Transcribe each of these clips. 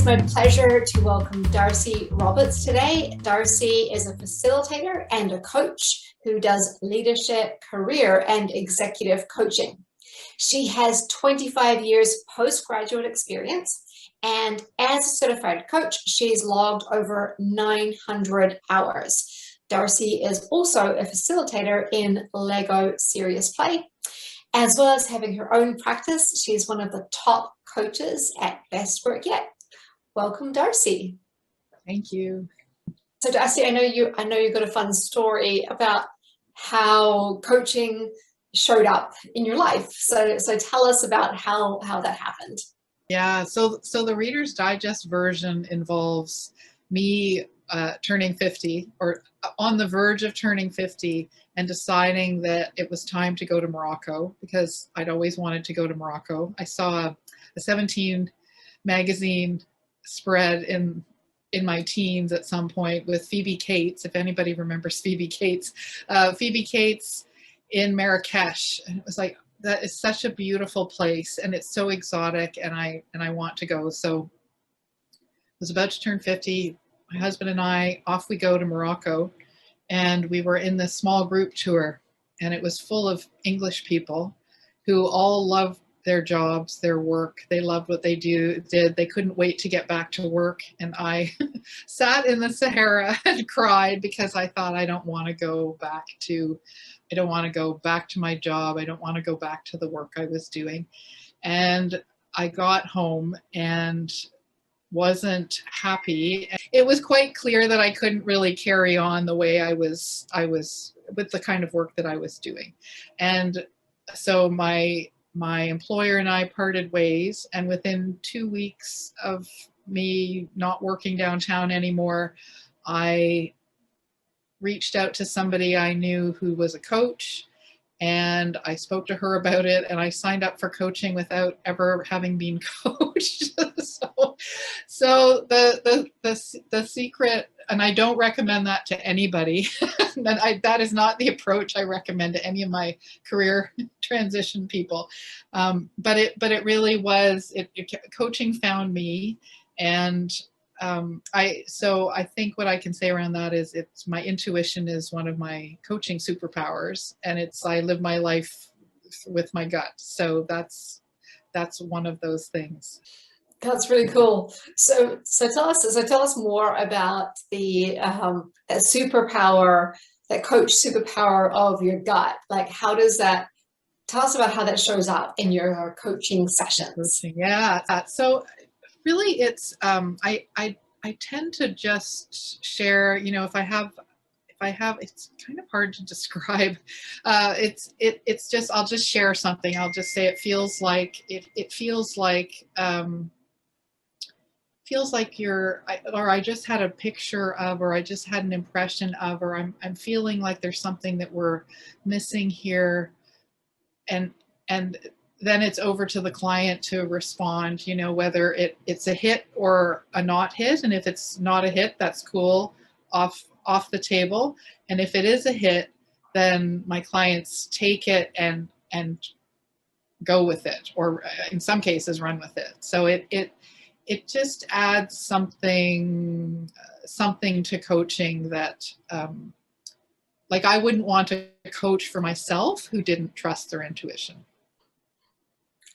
It's my pleasure to welcome Darcy Roberts today. Darcy is a facilitator and a coach who does leadership, career, and executive coaching. She has 25 years postgraduate experience, and as a certified coach, she's logged over 900 hours. Darcy is also a facilitator in Lego Serious Play. As well as having her own practice, she's one of the top coaches at Best Work Yet. Welcome, Darcy. Thank you. So, Darcy, I know you got a fun story about how coaching showed up in your life. So tell us about how that happened. Yeah. So the Reader's Digest version involves me turning 50, or on the verge of turning 50, and deciding that it was time to go to Morocco because I'd always wanted to go to Morocco. I saw a 17 magazine spread in my teens at some point with Phoebe Cates, if anybody remembers Phoebe Cates in Marrakesh. And it was like, that is such a beautiful place and it's so exotic, and I want to go. So I was about to turn 50. My husband and I, off we go to Morocco, and we were in this small group tour, and it was full of English people who all loved their jobs, their work. They loved what they did. They couldn't wait to get back to work. And I sat in the Sahara and cried because I thought, I don't want to go back to my job. I don't want to go back to the work I was doing. And I got home and wasn't happy. It was quite clear that I couldn't really carry on the way I was with the kind of work that I was doing. And so my employer and I parted ways, and within 2 weeks of me not working downtown anymore, I reached out to somebody I knew who was a coach, and I spoke to her about it, and I signed up for coaching without ever having been coached. So the secret, and I don't recommend that to anybody. That is not the approach I recommend to any of my career transition people. But it really was. Coaching found me, and I think what I can say around that is my intuition is one of my coaching superpowers, and I live my life with my gut. So that's one of those things. That's really cool. So tell us more about the that superpower, that coach superpower of your gut. Like, how does that? Tell us about how that shows up in your coaching sessions. Yeah. So really, it's I tend to just share. If I have, it's kind of hard to describe. It's just, I'll just share something. I'll just say it feels like I just had a picture of, or I just had an impression of, or I'm feeling like there's something that we're missing here, and then it's over to the client to respond, whether it's a hit or a not hit. And if it's not a hit, that's cool, off the table. And if it is a hit, then my clients take it and go with it, or in some cases run with it. So it just adds something to coaching that, like, I wouldn't want to coach for myself who didn't trust their intuition.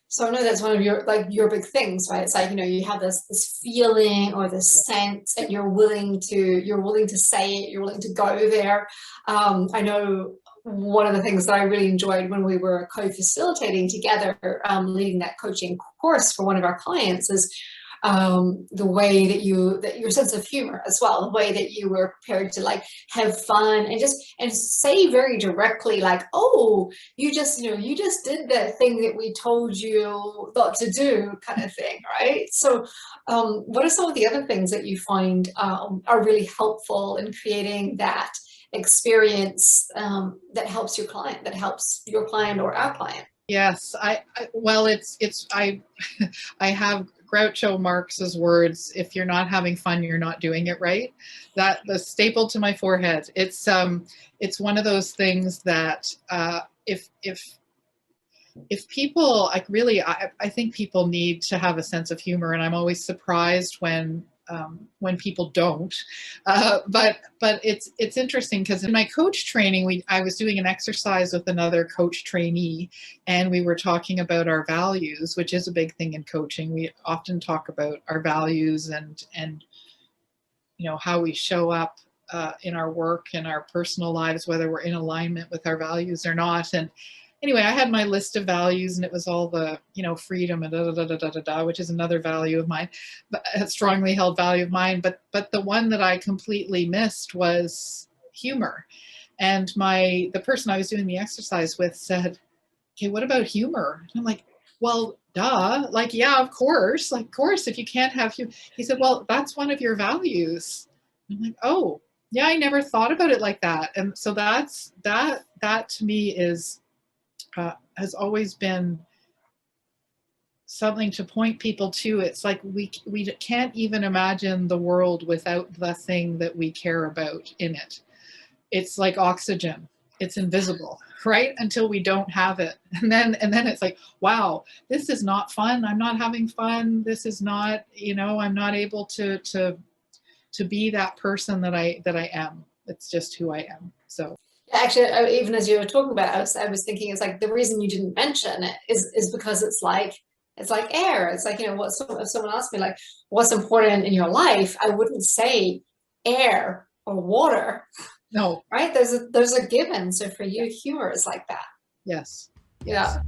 So I know that's one of your big things, right? It's like, you have this feeling or this sense that you're willing to say it, you're willing to go there. I know one of the things that I really enjoyed when we were co-facilitating together, leading that coaching course for one of our clients, is the way that your sense of humor as well, the way that you were prepared to like have fun and say very directly, like, oh, you just did that thing that we told you not to do, kind of thing, right? So what are some of the other things that you find are really helpful in creating that experience that helps your client, or our client? Yes, I have Groucho Marx's words: "If you're not having fun, you're not doing it right." That's stapled to my forehead. It's one of those things that if if people like really, I think people need to have a sense of humor, and I'm always surprised when people don't. But it's interesting because in my coach training, I was doing an exercise with another coach trainee, and we were talking about our values, which is a big thing in coaching. We often talk about our values and how we show up in our work and our personal lives, whether we're in alignment with our values or not. And anyway, I had my list of values, and it was all the freedom and da da da da da da, which is another value of mine, but a strongly held value of mine. But the one that I completely missed was humor. And the person I was doing the exercise with said, "Okay, what about humor?" And I'm like, "Well, duh, like, yeah, of course, like, of course, if you can't have humor." He said, "Well, that's one of your values." I'm like, "Oh, yeah, I never thought about it like that." And so that to me has always been something to point people to. It's like we can't even imagine the world without the thing that we care about in it. It's like oxygen. It's invisible, right? Until we don't have it. And then it's like, wow, this is not fun. I'm not having fun. This is not, I'm not able to be that person that I am. It's just who I am. So Actually, even as you were talking about it, I was thinking it's like the reason you didn't mention it is because it's like air. It's like, if someone asked me like what's important in your life, I wouldn't say air or water. no. Right? There's a given. So for you, humor is like that. Yes. Yeah.